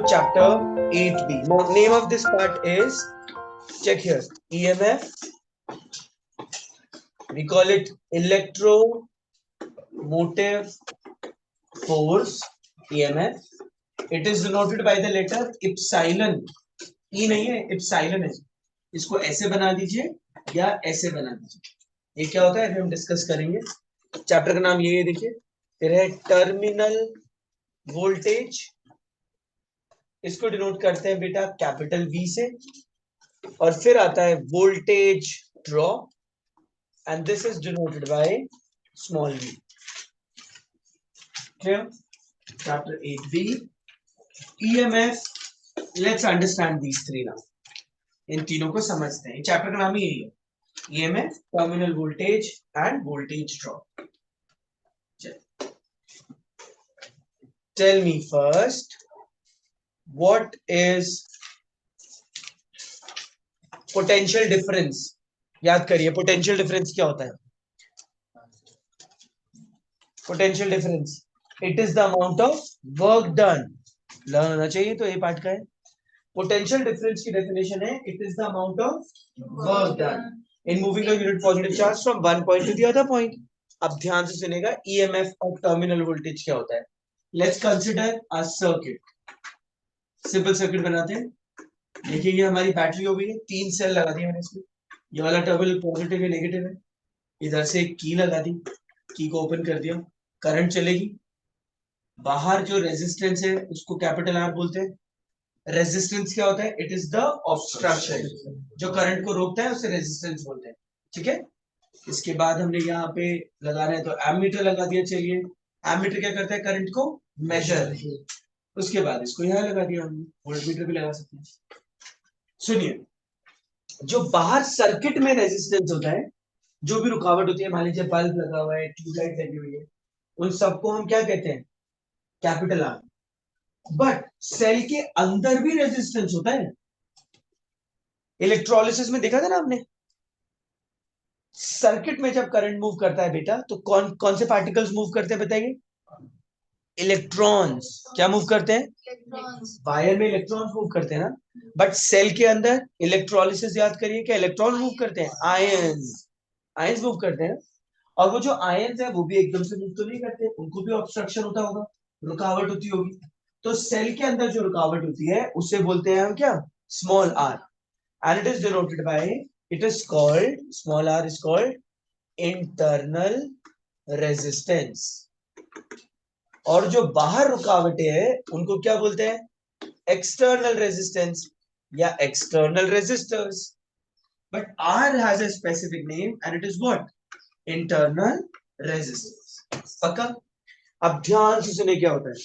chapter 8b. Now, name of this part is, check here, EMF. We call it electromotive force, EMF. It is denoted by the letter epsilon. E नहीं है, epsilon है. इसको ऐसे बना दीजिए या ऐसे बना दीजिए. ये क्या होता है हम डिस्कस करेंगे. चैप्टर का नाम ये देखिए, फिर है टर्मिनल वोल्टेज. इसको डिनोट करते हैं बेटा कैपिटल वी से, और फिर आता है voltage drop, and this is denoted by small V. Clear? Chapter 8b, EMF. Let's understand these three now. इन तीनों को समझते हैं. चैप्टर का नाम ही यही है, EMF, terminal voltage end voltage drop. Tell me first, what is potential difference? याद करिए, पोटेंशियल डिफरेंस क्या होता है? Potential difference, it is the amount of work done. Learn होना चाहिए, तो ये पार्ट का है. पोटेंशियल डिफरेंस की डेफिनेशन है, it is the amount of work done in moving a unit positive charge from one point two the other point. अब ध्यान से सुनेगा, ईएमएफ और टर्मिनल वोल्टेज क्या होता है. Let's consider a circuit. Simple circuit बनाते हैं. देखिए, ये हमारी बैटरी हो गई है. 3 सेल लगा दिए मैंने इसमें. ये वाला टर्मिनल पॉजिटिव है, नेगेटिव है. इधर से एक की लगा दी, की को ओपन कर दिया, करंट चलेगी. बाहर जो रेजिस्टेंस है उसको कैपिटल आर बोलते हैं. रेजिस्टेंस क्या होता है? It is the obstruction. जो करंट को रोकता है उसे रेजिस्टेंस बोलते हैं. ठीक है. इसके बाद हमने यहाँ पे लगाना है तो एमीटर लगा दिया. चलिए, एमीटर क्या करता है? करंट को मेजर. उसके बाद इसको यहाँ लगा दिया हमने. वोल्टमीटर भी लगा सकते हैं. सुनिए, जो बाहर सर्किट में रेजिस्टेंस होता है, जो भी रुकावट होती है, मान लीजिए बल्ब लगा हुआ है, ट्यूबलाइट लगी हुई है, उन सबको हम क्या कहते हैं? Capital R. बट सेल के अंदर भी रेजिस्टेंस होता है. इलेक्ट्रोलिसिस में देखा था ना आपने, सर्किट में जब करंट मूव करता है बेटा, तो कौन कौन से पार्टिकल्स मूव करते हैं बताइए? इलेक्ट्रॉन्स. क्या मूव करते हैं? वायर में इलेक्ट्रॉन्स मूव करते हैं ना. बट सेल के अंदर इलेक्ट्रोलिसिस, याद करिए, क्या इलेक्ट्रॉन मूव करते हैं? आयंस. आयंस मूव करते हैं. और वो जो आयंस है वो भी एकदम से मूव तो नहीं करते, उनको भी ऑब्स्ट्रक्शन होता होगा, रुकावट होती होगी. तो सेल के अंदर जो रुकावट होती है उसे बोलते हैं हम क्या? Small R. And it is denoted by, it is called, small R is called internal resistance. और जो बाहर रुकावटें है उनको क्या बोलते हैं? एक्सटर्नल रेजिस्टेंस या external resistors. But R has a specific name and it is what? Internal resistance. पक्का? अब ध्यान से सुने क्या होता है.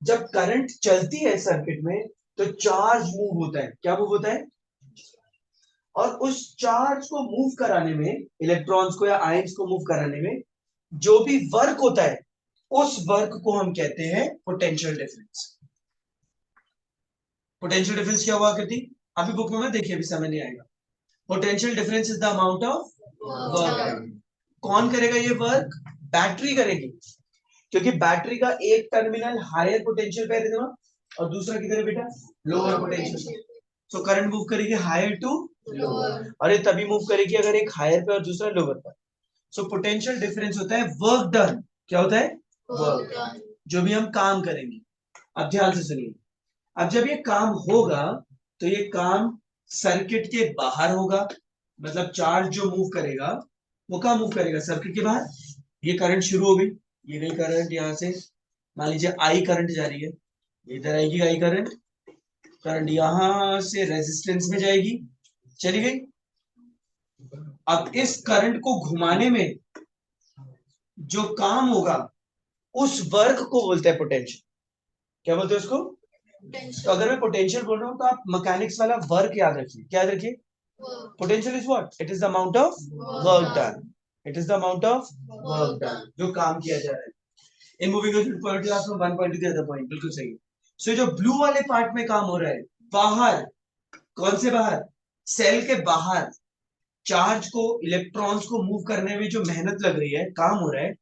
जब करंट चलती है सर्किट में तो चार्ज मूव होता है. क्या मूव होता है? और उस चार्ज को मूव कराने में, इलेक्ट्रॉन्स को या आयंस को मूव कराने में जो भी वर्क होता है, उस वर्क को हम कहते हैं पोटेंशियल डिफरेंस. पोटेंशियल डिफरेंस क्या हुआ करती? अभी बुक में देखिए, अभी समझ नहीं आएगा. Potential difference is the amount of work. कौन करेगा ये वर्क? बैटरी करेगी, क्योंकि बैटरी का एक टर्मिनल हायर पोटेंशियल पे है और दूसरा किधर है बेटा? Lower potential. So current move करेगी हायर टू लोअर, और ये तभी मूव करेगी अगर एक हायर पे और दूसरा लोअर पर. सो पोटेंशियल डिफरेंस होता है वर्क डन. क्या होता है? Work done. जो भी हम काम करेंगे. अब ध्यान से सुनिए, अब जब ये काम होगा तो ये काम सर्किट के बाहर होगा. मतलब चार्ज जो मूव करेगा वो कहाँ मूव करेगा? सर्किट के बाहर. ये करंट शुरू हो गई, ये गई करंट यहां से. मान लीजिए आई करंट जा रही है, इधर आएगी आई करंट. करंट यहां से रेजिस्टेंस में जाएगी, चली गई. अब इस करंट को घुमाने में जो काम होगा उस वर्क को बोलते हैं पोटेंशियल. क्या बोलते हैं उसको? तो अगर मैं पोटेंशियल बोल रहा हूं तो आप मैकेनिक्स वाला वर्क याद रखिए. क्या याद रखिए? Potential is what? It is the amount of work done. It is the amount of work done, जो काम किया जा रहा है. In moving point from one point two the other point. बिल्कुल सही. सो जो ब्लू वाले पार्ट में काम हो रहा है, बाहर. कौन से बाहर? सेल के बाहर चार्ज को, इलेक्ट्रॉन्स को मूव करने में जो मेहनत लग रही है, काम हो रहा है,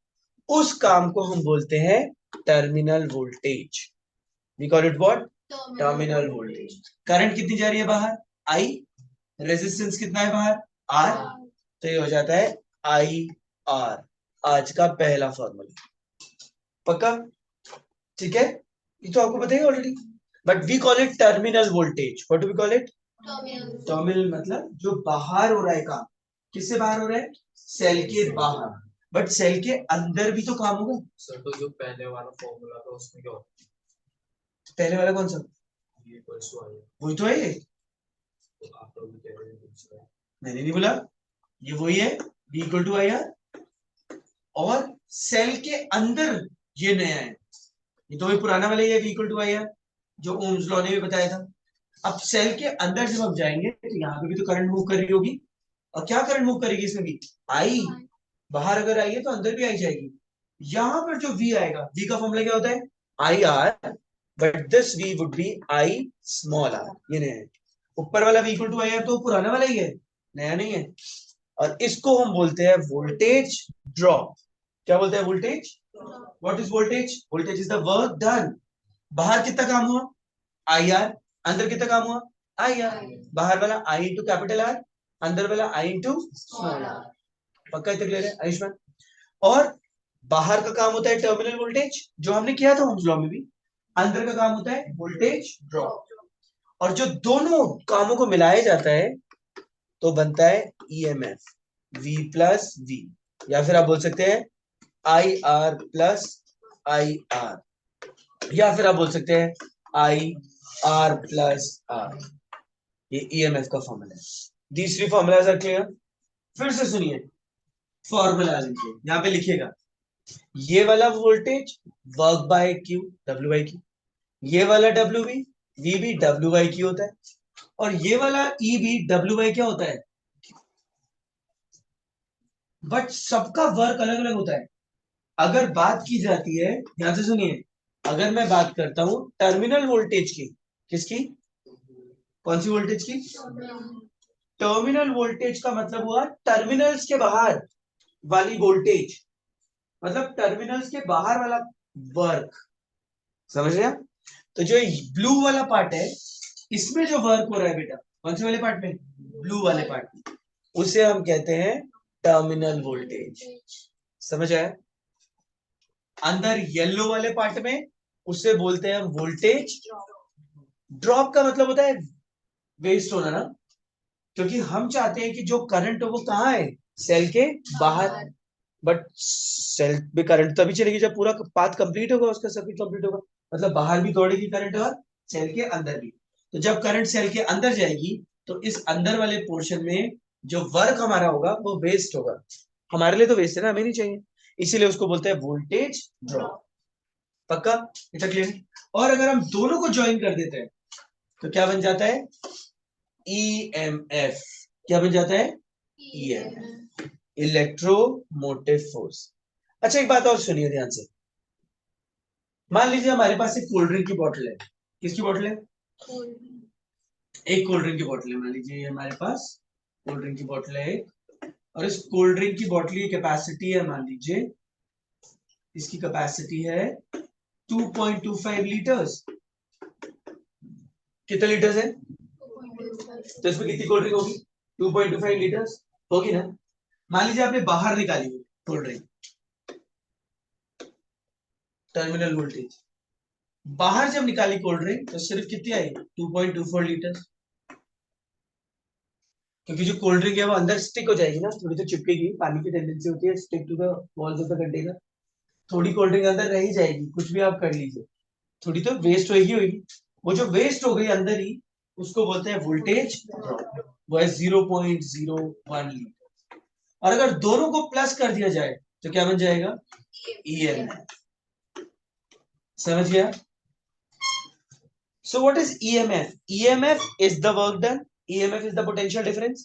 उस काम को हम बोलते हैं terminal voltage. We call it what? Terminal voltage. Current कितनी जा रही है बाहर, आई, रेजिस्टेंस कितना है बाहर, आर, तो ये हो जाता है आई आर, आज का पहला फॉर्मूला। पक्का, ठीक है, ये तो आपको पता ही already. But we call it terminal voltage. What do we call it, terminal, मतलब जो बाहर हो रहा है काम। किससे बाहर हो रहा है, सेल के बाहर, बट सेल के अंदर भी तो काम होगा। सर तो जो पहले वाला फॉर्मूला था उसमें क्या होता है, पहले वाला कौन सा, वही तो है ये, तो आप लोग भी कह रहे हैं दूसरा है। मैंने नहीं बोला, ये वही है, V equal to I R, और सेल के अंदर ये नया है, ये तो वही पुराना वाला ही है, V equal to I R, जो ओम्स लॉ ने भी बताया था। अब सेल के अंदर जब हम जाएंगे तो यहाँ पे भी तो करंट मूव कर रही होगी, और क्या करंट मूव करेगी इसमें भी, आई, बाहर अगर आई है तो अंदर भी आई जाएगी। यहां पर जो V आएगा, V का फॉर्मूला क्या होता है, I R, but this V would be I small R, ये नया है। ऊपर वाला V equal to I R तो पुराना वाला ही है, नया नहीं है। और इसको हम बोलते हैं वोल्टेज ड्रॉप। क्या बोलते हैं, voltage. What is voltage, voltage is the work done. बाहर कितना काम हुआ, आई आर, अंदर कितना काम हुआ, आई आर। बाहर वाला आई इंटू कैपिटल आर, अंदर वाला आई इंटू स्मॉल आर। पक्का इतना क्लियर है आयुष्मान। और बाहर का काम होता है टर्मिनल वोल्टेज, जो हमने किया था ओम्स लॉ में भी। अंदर का काम होता है वोल्टेज ड्रॉप। और जो दोनों कामों को मिलाया जाता है तो बनता है ईएमएफ, V प्लस V, या फिर आप बोल सकते हैं I R plus I R, या फिर आप बोल सकते हैं आई आर प्लस आर। ये ईएमएफ का फॉर्मूला है। These three formulas are clear. फिर से सुनिए, फॉर्मूला लिखिए, यहाँ पे लिखिएगा, ये वाला voltage work by Q, W by Q, ये वाला डब्ल्यू बी, वी भी डब्ल्यू बाई क्यू होता है, और ये वाला ई भी डब्ल्यू बाई क्या होता है, बट सबका वर्क अलग अलग होता है। अगर बात की जाती है, ध्यान से सुनिए, अगर मैं बात करता हूं टर्मिनल वोल्टेज की, किसकी, कौन सी वोल्टेज की, टर्मिनल वोल्टेज का मतलब हुआ टर्मिनल्स के बाहर वाली वोल्टेज, मतलब टर्मिनल्स के बाहर वाला वर्क, समझ रहे हैं। तो जो ब्लू वाला पार्ट है, इसमें जो वर्क हो रहा है बेटा, कौन से वाले पार्ट में, ब्लू वाले पार्ट में, उसे हम कहते हैं टर्मिनल वोल्टेज। समझ आया। अंदर येलो वाले पार्ट में उसे बोलते हैं हम वोल्टेज ड्रॉप। का मतलब होता है वेस्ट होना ना, क्योंकि हम चाहते हैं कि जो करंट हो वो कहाँ है, सेल के बाहर। बट सेल में करंट तभी चलेगी जब पूरा पाथ कंप्लीट होगा, उसका सर्किट कंप्लीट होगा, मतलब बाहर भी दौड़ेगी करंट और सेल के अंदर भी। तो जब करंट सेल के अंदर जाएगी तो इस अंदर वाले पोर्शन में जो वर्क हमारा होगा वो वेस्ट होगा। हमारे लिए तो वेस्ट है ना, हमें नहीं चाहिए, इसीलिए उसको बोलते हैं वोल्टेज ड्रॉप। पक्का, इतना क्लियर। और अगर हम दोनों को ज्वाइन कर देते हैं तो क्या बन जाता है, ईएमएफ। क्या बन जाता है, ईएमएफ, इलेक्ट्रोमोटिव फोर्स। अच्छा एक बात और सुनिए ध्यान से, मान लीजिए हमारे पास एक कोल्ड ड्रिंक की बोतल है, किसकी बोतल है, एक कोल्ड ड्रिंक की बोतल है, मान लीजिए ये हमारे पास कोल्ड ड्रिंक की बोतल है एक, और इस कोल्ड ड्रिंक की बोतल की कैपेसिटी है, मान लीजिए इसकी कैपेसिटी है 2.25 लीटर्स। कितने लीटर्स है, तो इसमें कितनी कोल्ड ड्रिंक होगी, 2.25 लीटर्स होगी ना। मान लीजिए आपने बाहर निकाली कोल्ड ड्रिंक, टर्मिनल वोल्टेज, बाहर जब निकाली कोल्ड ड्रिंक तो सिर्फ कितनी आई, 2.24 लीटर। क्योंकि जो कोल्ड ड्रिंक है वो अंदर स्टिक हो जाएगी ना, थोड़ी तो चिपकेगी, पानी की टेंडेंसी होती है, stick to the walls of the container. थोड़ी कोल्ड ड्रिंक अंदर रह ही जाएगी, कुछ भी आप कर लीजिए, थोड़ी तो वेस्ट होगी। वो जो वेस्ट हो गई अंदर ही, उसको बोलते हैं वोल्टेज ड्रॉप, वो है 0.01 लीटर। और अगर दोनों को प्लस कर दिया जाए तो क्या बन जाएगा, ईएमएफ। समझ गया। So what is EMF? EMF is the work done. EMF is the potential difference.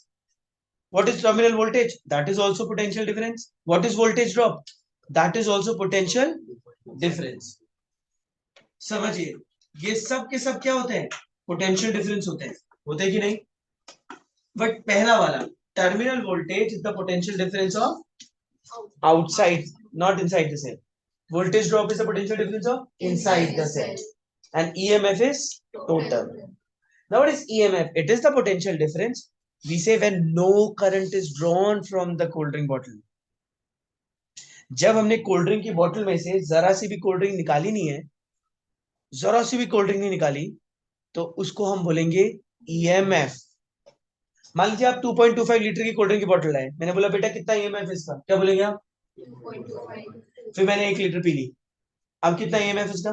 What is terminal voltage? That is also potential difference. What is voltage drop? That is also potential difference. समझिए, ये सब के सब क्या होते हैं, potential difference होते हैं कि नहीं। बट पहला वाला terminal voltage is the potential difference of outside, not inside the cell. Voltage drop is the potential difference of inside the cell. and EMF is total. Now what is EMF? It is the potential difference. We say when no current is drawn from the cold drink bottle. जब हमने cold drink की बोतल में से जरा सी भी cold drink निकाली नहीं है, जरा सी भी कोल्ड ड्रिंक नहीं निकाली, तो उसको हम बोलेंगे EMF. मान लीजिए आप 2.25 लीटर की कोल्ड ड्रिंक की बोतल लाए, मैंने बोला बेटा कितना EMF इसका, क्या बोलेंगे आप? 2.25 फिर मैंने 1 लीटर पी ली, अब कितना EMF इसका?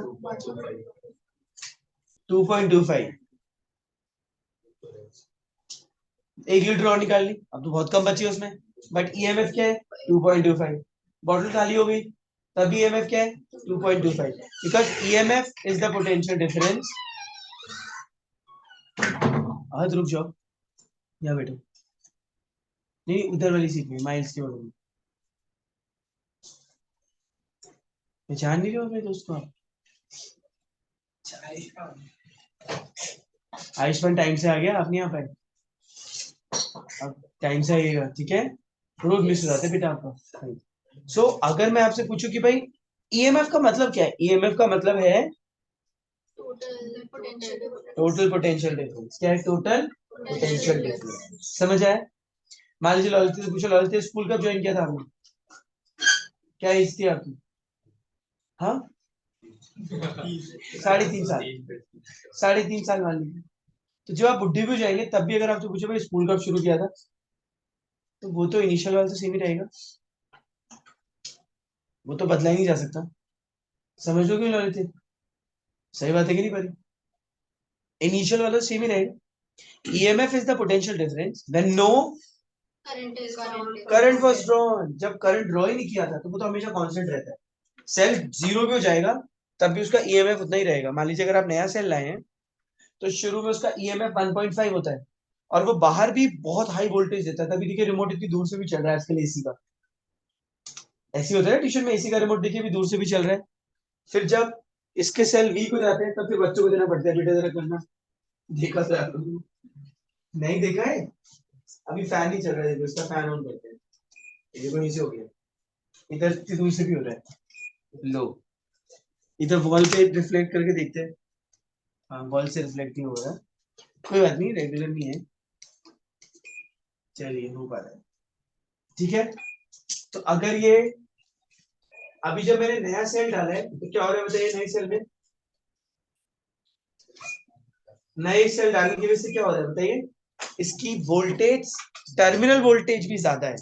2.25. 1 लीटर और निकाल ली, अब तो बहुत कम बची उसमें, बट EMF क्या है? 2.25. बॉटल खाली हो गई, तब EMF क्या है? 2.25. Because EMF is the potential difference. आज रुक जाओ, यहाँ बैठो, नहीं उधर वाली सीट में, माइल्स की वाली. पहचान नहीं रहे हो अपने दोस्त को आप? आयुष्मान टाइम से आ गया, आप नहीं आ पाए, अब टाइम से आइएगा, ठीक है? रोज मिस हो जाते बेटा आपका. सो अगर मैं आपसे पूछूं कि भाई EMF का मतलब क्या है? EMF का मतलब है टोटल पोटेंशियल डिफरेंस. क्या है टोटल पोटेंशियल डिफरेंस? समझ आया? मान लीजिए ललित से पूछो, ललित स्कूल कब ज्वाइन किया था आपने? क्या एज थी आपकी? हाँ 3.5 साल. 3.5 साल मान लीजिए. तो जब आप बुढ़ी भी हो जाएंगे तब भी अगर आपसे पूछे भाई स्कूल कब शुरू किया था, तो वो तो इनिशियल वाला तो सेम ही रहेगा, वो तो बदला ही नहीं जा सकता. समझ लो क्यों ललित? सही बात है कि नहीं परी? इनिशियल वाला सेम ही रहेगा. EMF is the potential difference when no current was drawn. जब करंट ड्रॉ ही नहीं किया था तो वो तो हमेशा कांस्टेंट रहता है. सेल जीरो भी हो जाएगा तब भी उसका EMF उतना ही रहेगा. मान लीजिए अगर आप नया सेल लाए हैं तो शुरू में उसका EMF 1.5 होता है और वो बाहर भी बहुत हाई वोल्टेज देता है. तभी देखिए रिमोट इतनी दूर से भी चल रहा है आजकल एसी का. ऐसी होता है ट्यूशन में, एसी का रिमोट देखिए भी दूर से भी चल रहा है. फिर जब इसके सेल वीक हो जाते हैं तब फिर बच्चों को देना पड़ता है, बेटा जरा करना. देखा था? नहीं देखा है? अभी फैन नहीं चल रहा है, इसका फैन ऑन करते हैं. ये तो नीचे हो गया, इधर से दूर से भी हो रहा है. लो इधर वॉल पे रिफ्लेक्ट करके देखते हैं. हाँ वॉल से रिफ्लेक्ट नहीं हो रहा, कोई बात नहीं, रेगुलर नहीं है, चलिए हो पा रहा है, ठीक है. तो अगर ये अभी जब मैंने नया सेल डाला है तो क्या हो रहा है बताइए? नए सेल में, नए सेल डालने की वजह से क्या हो रहा है बताइए? इसकी वोल्टेज, टर्मिनल वोल्टेज भी ज्यादा है,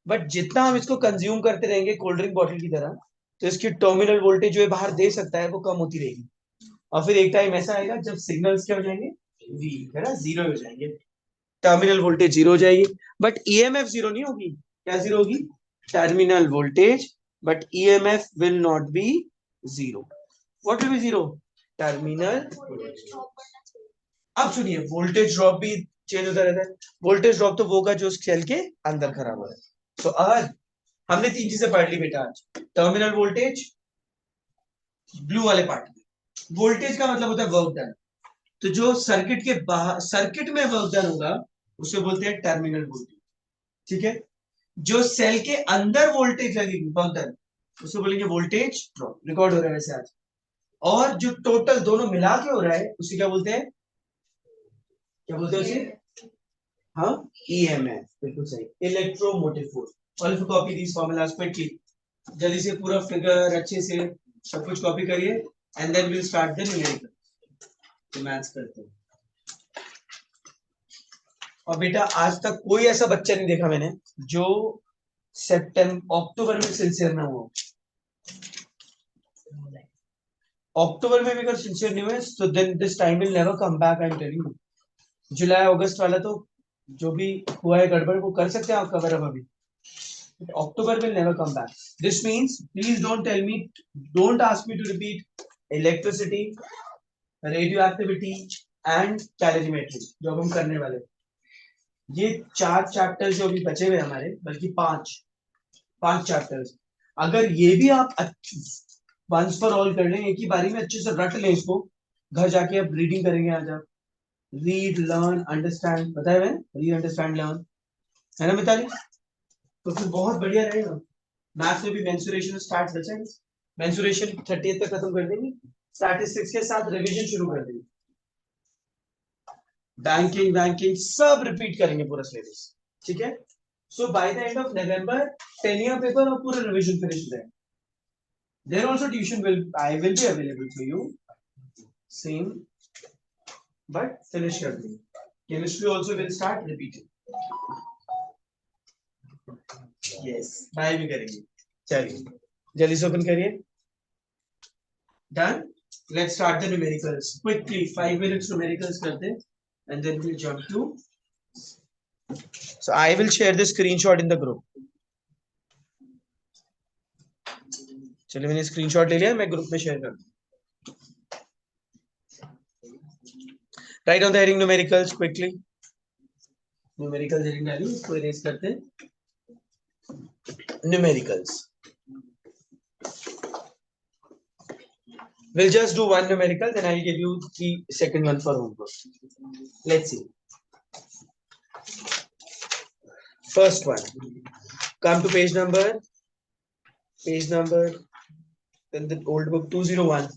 बट जितना हम इसको कंज्यूम करते रहेंगे कोल्ड ड्रिंक बॉटल की तरह, तो इसकी टर्मिनल वोल्टेज जो है बाहर दे सकता है वो कम होती रहेगी. और फिर एक टाइम ऐसा आएगा जब सिग्नल्स क्या हो जाएंगे? वीक, है ना, जीरो हो जाएंगे, टर्मिनल वोल्टेज जीरो हो जाएगी. बट EMF जीरो नहीं होगी. क्या जीरो होगी? Terminal voltage, but EMF will not be zero. What will be zero? Terminal. अब सुनिए, वोल्टेज ड्रॉप भी चेंज होता रहता है. वोल्टेज ड्रॉप तो वो होगा जो सेल के अंदर खराब हो रहा है. तो आज हमने 3 चीजें पढ़ ली बेटा. आज टर्मिनल वोल्टेज, ब्लू वाले पार्ट में वोल्टेज का मतलब होता है वर्क डन. तो जो सर्किट के बाहर, सर्किट में वर्क डन होगा उसे बोलते हैं टर्मिनल वोल्टेज, ठीक है. जो सेल के अंदर वोल्टेज लगेगी वर्क डन, उसे बोलेंगे वोल्टेज ड्रॉप. रिकॉर्ड हो रहा है वैसे आज. और जो टोटल दोनों मिला के हो रहा है उसे क्या बोलते हैं? क्या बोलते हैं उसे? हाँ EMF. बिल्कुल सही, इलेक्ट्रोमोटिव फोर्स. ऑल कॉपी दीस फॉर्मूलाज क्विकली. जल्दी से पूरा फिगर अच्छे से सब कुछ कॉपी करिए and then will start the numerical. तो मैथ्स करते हैं. और बेटा आज तक कोई ऐसा बच्चा नहीं देखा मैंने जो अक्टूबर में सिंसियर ना हुआ. अक्टूबर में भी अगर सिंसियर नहीं हुए तो then this time will never come back. I am telling you. जुलाई अगस्त वाला तो जो भी हुआ है गड़बड़ वो कर सकते हैं आप कवर अप अभी. October will never come back. This means please don't tell me, don't ask me to repeat electricity, radioactivity and calorimetry जो हम करने वाले. ये 4 चैप्टर जो अभी बचे हुए हमारे, बल्कि 5 चैप्टर्स, अगर ये भी आप वंस फॉर ऑल कर लें, एक ही बारी में अच्छे से रट लें इसको, घर जाके अब रीडिंग करेंगे. आज आप रीड लर्न अंडरस्टैंड, बताया मैंने, रीड अंडरस्टैंड लर्न, है ना मिताली? तो फिर बहुत बढ़िया रहेगा. मैथ्स में भी मेंसुरेशन स्टार्ट बचा है. मेंसुरेशन 30th तक खत्म कर देंगे. स्टैटिस्टिक्स के साथ रिवीजन शुरू कर देंगे, बैंकिंग सब रिपीट करेंगे पूरा सिलेबस, ठीक है। So by the end of November 10 year paper और पूरा रिवीजन फिनिश हो जाएगा। There also tuition I will be available for you same, but finish कर देंगे। Chemistry also will start repeating, yes bye भी करेंगे। चलिए जल्दी से ओपन करिए। Done, let's start the numericals quickly, 5 minutes numericals करते हैं and then we'll jump to, so I will share the screenshot in the group. चलिए मैंने स्क्रीनशॉट ले लिया, मैं ग्रुप में शेयर कर दूं। Right on the heading numericals quickly, numericals heading डाली, इसको इरेज करते हैं। Numericals, we'll just do one numerical, then I'll give you the second one for homework. Let's see. First one, come to page number, then the old book 201.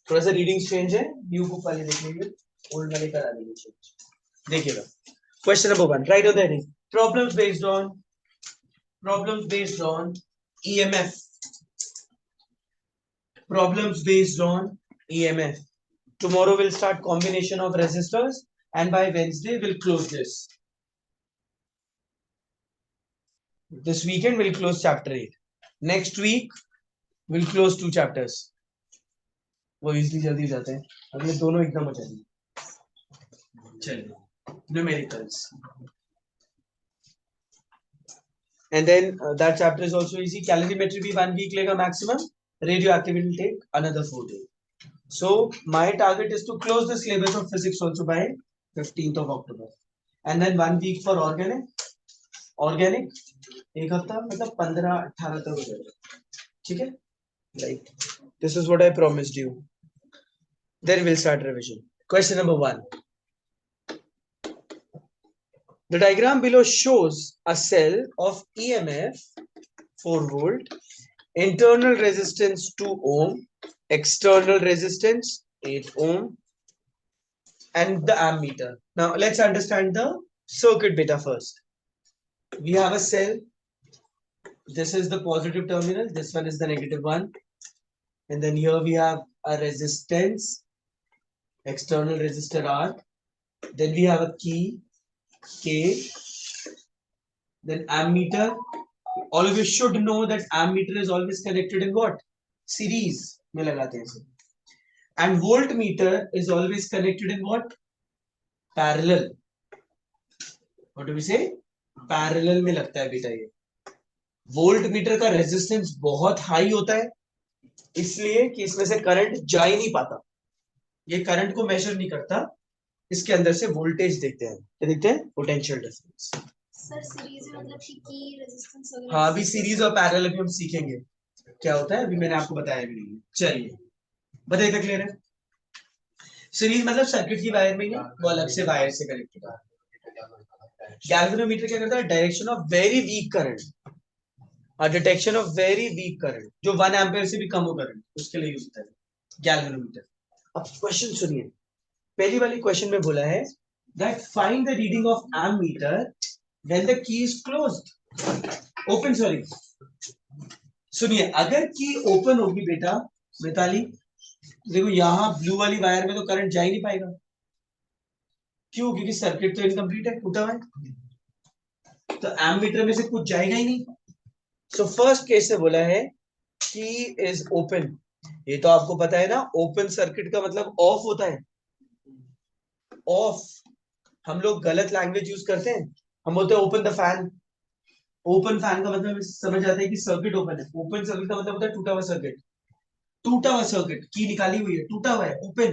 थोड़ा सा reading change है, new book वाले देख लीजिए, old वाले करा दीजिए change. देखिएगा, question number 1, right on the heading, problems based on EMF. Problems based on EMF. Tomorrow we'll start combination of resistors and by Wednesday we'll close this. This weekend we'll close chapter 8. Next week we'll close 2 chapters. वो easily जल्दी जाते हैं, अब ये दोनों एकदम हो जाएंगे। चलिए numericals. And then that chapter is also easy. Calorimetry भी 1 week लेगा maximum. Radioactivity will take another 4 days. So my target is to close the syllabus of physics also by 15th of October, and then 1 week for organic एक हफ्ता मतलब 15-18 तक हो जाएगा, ठीक है। Right, this is what I promised you. Then we'll start revision. Question number 1. The diagram below shows a cell of EMF 4 volt, internal resistance 2 ohm, external resistance 8 ohm, and the ammeter. Now let's understand the circuit beta first. We have a cell. This is the positive terminal, this one is the negative one, and then here we have a resistance, external resistor R, then we have a key K, then ammeter. All of you should know that ammeter is always connected in what? Series में लगाते हैं इसे. And voltmeter is always connected in what? Parallel. What do we say? Parallel में लगता है बेटा ये. Voltmeter का रेजिस्टेंस बहुत हाई होता है, इसलिए कि इसमें से करंट जा ही नहीं पाता, ये करंट को मेजर नहीं करता, इसके अंदर से वोल्टेज देखते हैं, क्या देखते हैं? Potential difference. सर सीरीज मतलब की रेजिस्टेंस वगैरह, हाँ अभी सीरीज और पैरेलल भी हम सीखेंगे क्या होता है, अभी मैंने आपको बताया भी नहीं। चलिए बताइए, क्लियर है? सीरीज मतलब सर्किट की वायर में ही वो अलग से वायर से कनेक्टेड है। गैल्वेनोमीटर क्या करता है? Direction of very weak current, detection of very weak current, जो 1 एम्पियर से भी कम हो करंट, उसके लिए यूज होता है गैल्वेनोमीटर। अब क्वेश्चन सुनिए, पहली वाली क्वेश्चन में बोला है that find the reading of ammeter when the key is closed open. Sorry सुनिए, अगर की ओपन होगी बेटा मिताली, देखो यहां ब्लू वाली वायर में तो करंट जा ही नहीं पाएगा, क्यों? क्योंकि सर्किट तो इनकम्प्लीट है, टूटा हुआ है, तो एमीटर में से कुछ जाएगा ही नहीं। सो फर्स्ट केस से बोला है की इज ओपन, ये तो आपको पता है ना, ओपन सर्किट का मतलब ऑफ होता है। ऑफ हम लोग गलत लैंग्वेज यूज करते हैं, हम बोलते हैं open the fan. Open fan का मतलब समझ आता है कि सर्किट ओपन है, ओपन सर्किट का मतलब होता है टूटा हुआ सर्किट। टूटा हुआ सर्किट, की निकाली हुई है, टूटा हुआ है, ओपन,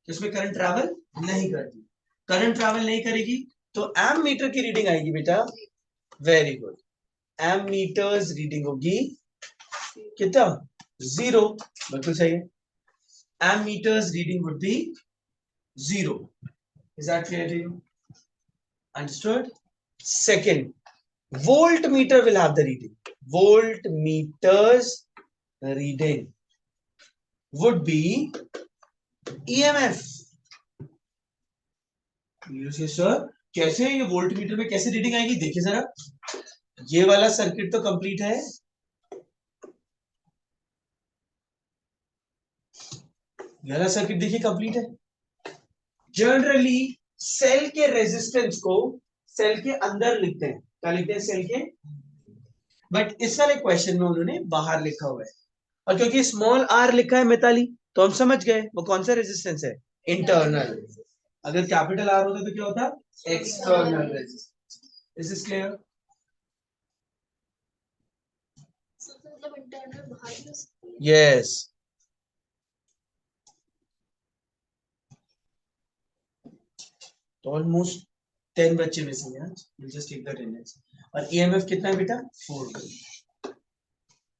इसमें करंट ट्रैवल नहीं करती। करंट ट्रैवल नहीं करेगी तो एमीटर की रीडिंग आएगी बेटा, वेरी गुड, एमीटर्स रीडिंग होगी कितना? 0, बिल्कुल सही है, ammeters reading would be 0. Is that clear to you? Understood? Second, voltmeter will have the reading. Voltmeters reading. would be EMF. Sir कैसे ये वोल्ट मीटर में कैसे रीडिंग आएगी? देखिए जरा, ये वाला सर्किट तो कंप्लीट है, ये वाला सर्किट देखिए कंप्लीट है। जनरली सेल के रेजिस्टेंस को सेल के अंदर लिखते हैं, क्या लिखते हैं? सेल के, बट इस वाले क्वेश्चन में उन्होंने बाहर लिखा हुआ है, और क्योंकि स्मॉल आर लिखा है मिताली, तो हम समझ गए वो कौन सा रेजिस्टेंस है, इंटरनल। अगर कैपिटल आर होता तो क्या होता? External resistance. Is is clear? मतलब इंटरनल बाहर भी हो सकती है। यस। तो ऑलमोस्ट 10 बच्चे मिसिंग हैं आज, will just take the attendance. और ईएमएफ कितना है बेटा? 4।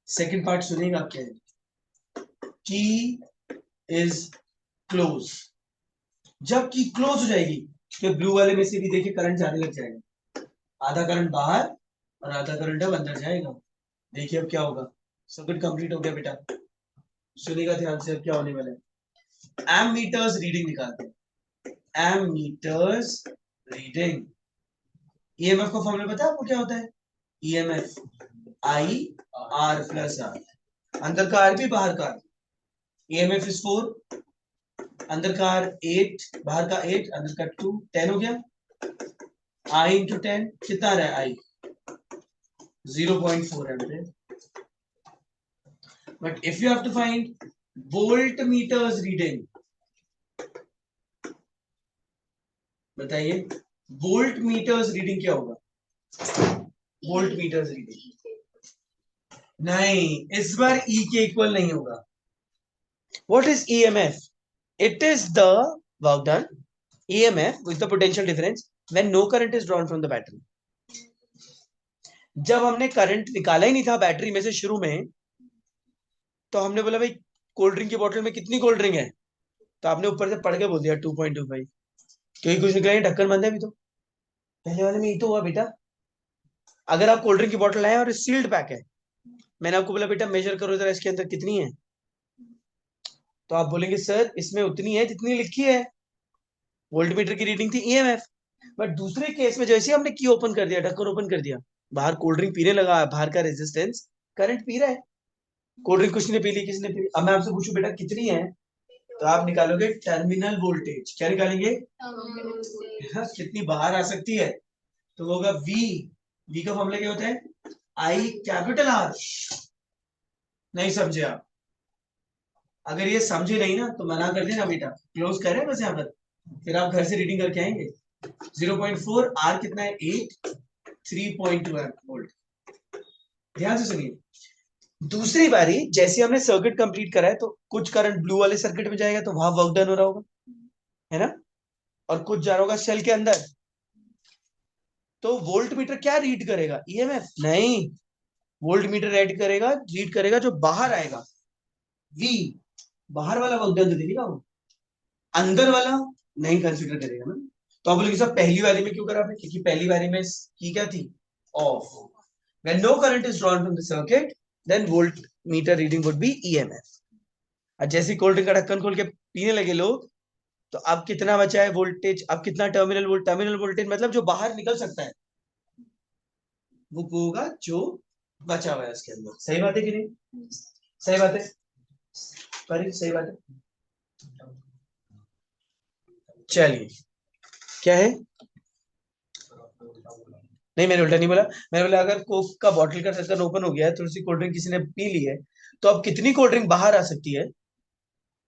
सेकंड पार्ट सुनिएगा आप क्या है। की इज क्लोज, जब की क्लोज हो जाएगी तो ब्लू वाले में से भी देखिए करंट जाने लग जाएगा, आधा करंट बाहर और आधा करंट अब अंदर जाएगा। देखिए अब क्या होगा, सर्किट कंप्लीट हो गया बेटा, सुनिएगा ध्यान से अब क्या होने वाला है। एम मीटर्स रीडिंग निकालते हैं, एम मीटर्स रीडिंग। ईएमएफ का फॉर्मूला पता है आपको क्या होता है? EMF I R plus R, अंदर का आर भी बाहर का आर। ईएमएफ इज 4, अंदर का आर 8, बाहर का 8, अंदर का 2, 10 हो गया। आई इंटू 10 कितना आ रहा है? I 0.4 ampere. But if you have to find voltmeter's reading, बताइए वोल्ट मीटर्स रीडिंग क्या होगा? वोल्ट मीटर्स रीडिंग नहीं, इस बार E के इक्वल नहीं होगा। What is EMF? It is the work done, EMF with the potential difference when no current is drawn from the battery. जब हमने करंट निकाला ही नहीं था बैटरी में से शुरू में, तो हमने बोला भाई कोल्ड ड्रिंक की बोतल में कितनी कोल्ड ड्रिंक है, तो आपने ऊपर से पढ़ के बोल दिया 2.25, क्योंकि कुछ निकला नहीं, ढक्कन बंद है अभी तो। पहले वाले में ये तो हुआ बेटा, अगर आप कोल्ड ड्रिंक की बोतल लाए और सील्ड पैक है, मैंने आपको बोला बेटा मेजर करो जरा इसके अंदर कितनी है, तो आप बोलेंगे सर इसमें उतनी है जितनी लिखी है, वोल्टमीटर की रीडिंग थी ईएमएफ। बट दूसरे केस में जैसे हमने की ओपन कर दिया, ढक्कन ओपन कर दिया, बाहर कोल्ड ड्रिंक पीने लगा, बाहर का रेजिस्टेंस करंट पी रहा है, कोल्ड ड्रिंक कुछ ने पी ली, किसने पी ली। अब मैं आपसे पूछूं बेटा कितनी है, तो आप निकालोगे टर्मिनल वोल्टेज। क्या निकालेंगे? कितनी बाहर आ सकती है, तो वो होगा वी। वी का फॉर्मूला क्या होता है? आई कैपिटल आर। नहीं समझे आप? अगर ये समझे नहीं ना तो मना कर देना बेटा, क्लोज करें बस यहाँ पर, फिर आप घर से रीडिंग करके आएंगे। 0.4, आर कितना है? 8, 3.2 वोल्ट। ध्यान से सुनिए, दूसरी बारी जैसे हमने सर्किट कंप्लीट करा है, तो कुछ करंट ब्लू वाले सर्किट में जाएगा तो वहां वर्क डन हो रहा होगा, है ना, और कुछ जा रहा होगा सेल के अंदर। तो वोल्ट मीटर क्या रीड करेगा? ईएमएफ नहीं, वोल्ट मीटर रीड करेगा जो बाहर आएगा, वी। बाहर वाला वर्क डन तो दिखेगा, वो अंदर वाला नहीं कंसिडर करेगा ना। तो आप बोलोगे सर पहली वाली में क्यों करा आपने? क्योंकि पहली वाली में की क्या थी? Of. When no current is drawn from the circuit, then voltmeter reading would be EMF. और जैसे कोल्ड ड्रिंक का ढक्कन खोल के पीने लगे लोग, तो अब कितना बचा है वोल्टेज? अब कितना टर्मिनल वोल्टेज मतलब जो बाहर निकल सकता है, वो होगा जो बचा हुआ है उसके अंदर। सही बात है कि नहीं? सही बात है, सही बात है। चलिए क्या है? नहीं मैंने उल्टा नहीं बोला, मैंने बोला अगर कोक का बॉटल का ढक्कन ओपन हो गया है, थोड़ी सी कोल्ड ड्रिंक किसी ने पी ली है, तो अब कितनी कोल्ड ड्रिंक बाहर आ सकती है,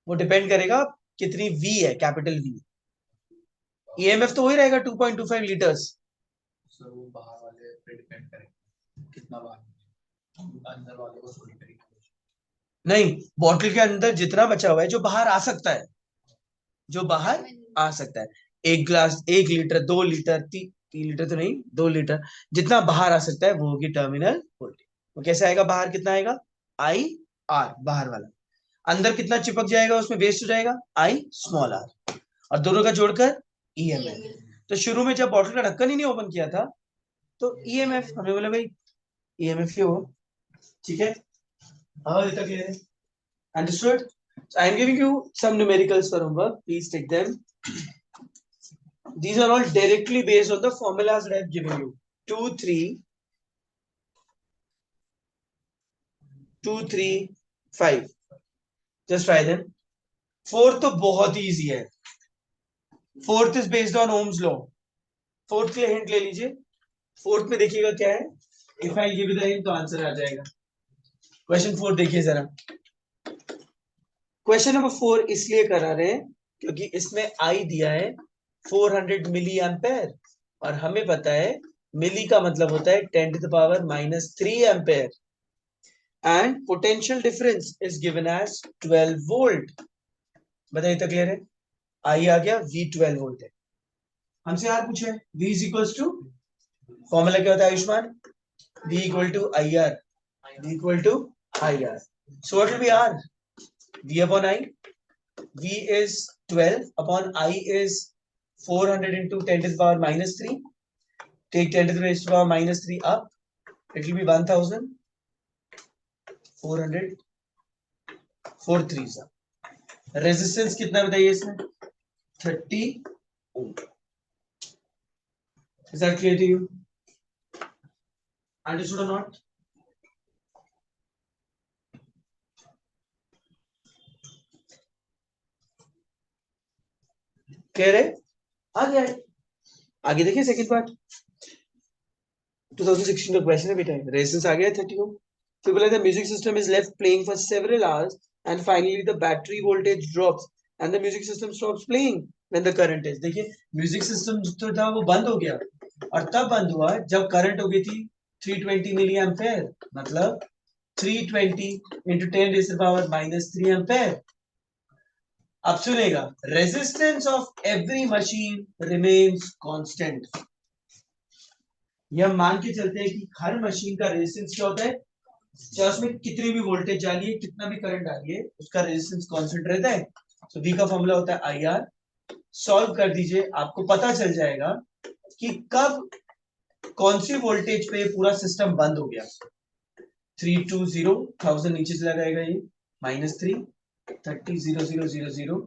वो डिपेंड करेगा कितनी वी है, कैपिटल वी। ईएमएफ तो वही रहेगा 2.25 लीटर्स। सर वो बाहर वाले पे डिपेंड करेगा कितना बाहर, अंदर वाले को थोड़ी करेगा। नहीं, बॉटल के अंदर जितना बचा हुआ है जो बाहर आ सकता है, जो बाहर आ सकता है, 1 गिलास, 1 लीटर, 2 लीटर, 3 लीटर तो नहीं, 2 लीटर, जितना बाहर आ सकता है वो होगी टर्मिनल वोल्टेज। वो कैसे आएगा बाहर? कितना आएगा? आई आर बाहर वाला, अंदर कितना चिपक जाएगा उसमें, वेस्ट हो जाएगा, आई स्मॉल आर, और दोनों का जोड़कर ईएमएफ। तो शुरू में जब बॉटल का ढक्कन ही नहीं ओपन किया था, तो ईएमएफ हमें बोला भाई ईएमएफ क्यों हो, ठीक है। हाँ इतना क्लियर है, understood. So I am giving you some numericals for homework. Please take them. These are all directly based on the formulas that I have given you. 2, 3, 2, 3, 5. Just try them. Fourth तो बहुत ही easy है. Fourth is based on Ohm's law. Fourth के hint ले लीजिए. Fourth में देखिएगा क्या है. If I give you the hint तो आंसर आ जाएगा. Question 4 देखिए जरा. Question number 4 इसलिए करा रहे हैं क्योंकि इसमें I दिया है 400 मिली एम्पेयर और हमें पता है मिली का मतलब होता है 10 to the power -3 ampere and potential difference is given as 12 volt. बताइए तो क्लियर है. I आ गया V 12 वोल्ट है. हमसे यार पूछे V is equals to formula क्या होता है Ayushman. V equal to IR. V equal to IR. So what will be R? V upon I. V is 12 upon I is 400 into 10 to the power -3. Take 10 to the raised power -3 up. It will be 1000. 400. 4 3s. Resistance कितना बताइए इसमें. 30 ohm. Is that clear to you? Understood or not? Clear है. आ गया है. आगे देखिए second part. 2016 का question है बेटा. रेजिस्टेंस आ गया है 30 ohm. फिर बोला the music system is left playing for several hours and finally the battery voltage drops and the music system stops playing when the current is. देखिए म्यूजिक सिस्टम जो था वो बंद हो गया और तब बंद हुआ जब करंट हो गई थी 320 मिली एम्पेयर. मतलब 320 into 10 raised to the power -3 ampere. अब सुनेगा resistance of every machine remains constant. यह मान के चलते हैं कि हर मशीन का रेजिस्टेंस क्या होता है. चाहे उसमें कितनी भी वोल्टेज डालिए कितना भी करंट डालिए उसका रेजिस्टेंस कांस्टेंट रहता है. तो V का फॉर्मूला होता है IR. सॉल्व कर दीजिए आपको पता चल जाएगा कि कब कौन सी वोल्टेज पे पूरा सिस्टम बंद हो गया. 320 1000 नीचे चला जाएगा ये -3 30 0 0 0 0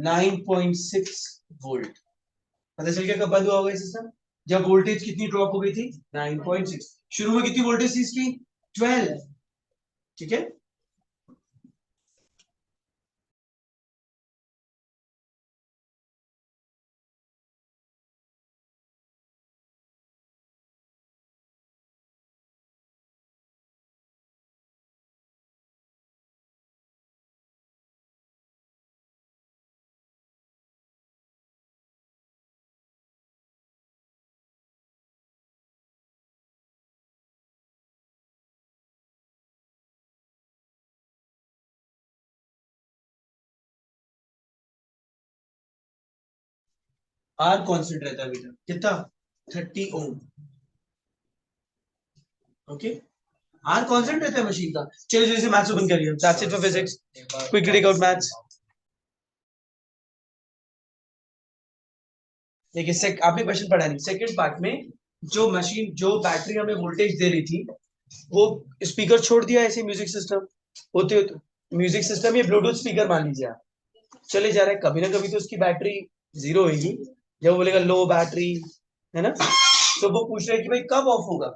9.6 वोल्ट. पता चल गया कब बंद हुआ होगा सिस्टम. जब वोल्टेज कितनी ड्रॉप हो गई थी 9.6. शुरू में कितनी वोल्टेज थी इसकी 12. ठीक है. आर कांस्टेंट रहता है बेटा कितना 30 ओम. ओके. आर कांस्टेंट रहता है मशीन का. चलिए जल्दी से मैथ्स ओपन करिए. That's it for physics. Quickly take out maths. देखिए आपने क्वेश्चन पढ़ा नहीं. सेकंड पार्ट में जो मशीन जो बैटरी हमें वोल्टेज दे रही थी वो स्पीकर छोड़ दिया ऐसे म्यूजिक सिस्टम होते हो. म्यूजिक सिस्टम ये ब्लूटूथ स्पीकर मान लीजिए आप. चले जा रहा है कभी ना कभी तो उसकी बैटरी जीरो होगी. जब बोलेगा लो बैटरी है ना तो वो पूछ रहे हैं कि भाई कब ऑफ होगा.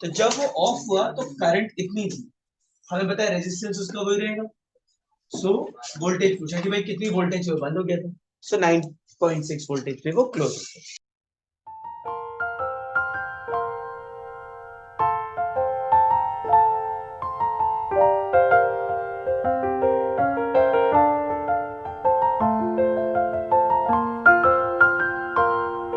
तो जब वो ऑफ हुआ तो करंट इतनी थी. हमें पता है रेजिस्टेंस उसका वही रहेगा. सो वोल्टेज पूछा कि भाई कितनी वोल्टेज पे बंद हो गया था. सो 9.6 वोल्टेज पे वो क्लोज हो गया.